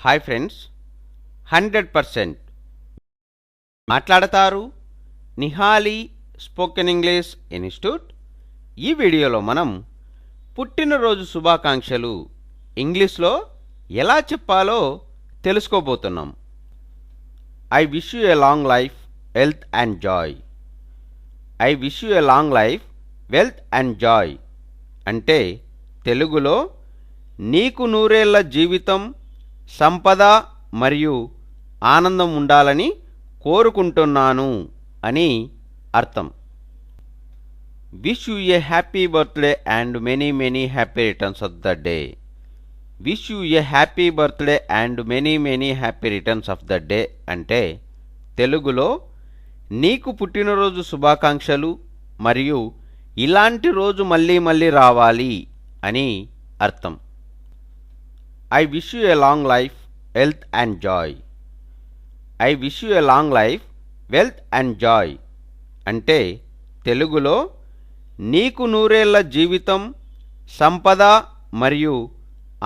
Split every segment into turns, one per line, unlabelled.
Hi friends, 100% మాట్లాడతారు Nihali spoken English institute. ఈ వీడియోలో మనం పుట్టినరోజు శుభాకాంక్షలు ఇంగ్లీష్లో ఎలా చెప్పాలో తెలుసుకోబోతున్నాం. I wish you a long life, health and Joy. I wish you a long life, wealth and Joy అంటే తెలుగులో నీకు నూరేళ్ల జీవితం, సంపద మరియు ఆనందం ఉండాలని కోరుకుంటున్నాను అని అర్థం. Wish you A happy birthday and many many happy returns of the day. Wish you A happy birthday and many many happy returns of the day అంటే తెలుగులో నీకు పుట్టినరోజు శుభాకాంక్షలు మరియు ఇలాంటి రోజు మళ్ళీ మళ్ళీ రావాలి అని అర్థం. I wish you a long life, health and Joy. I wish you a long life, wealth and Joy అంటే తెలుగులో నీకు నూరేళ్ల జీవితం, సంపద మరియు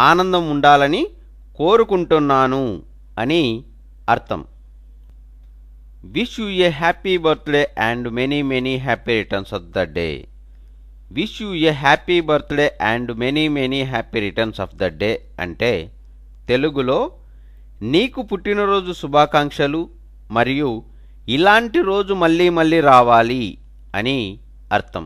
ఆనందం ఉండాలని కోరుకుంటున్నాను అని అర్థం. Wish you A happy birthday and many many happy returns of the day. Wish you A happy birthday and many many happy returns of the day అంటే తెలుగులో నీకు పుట్టినరోజు శుభాకాంక్షలు మరియు ఇలాంటి రోజు మళ్ళీ మళ్ళీ రావాలి అని అర్థం.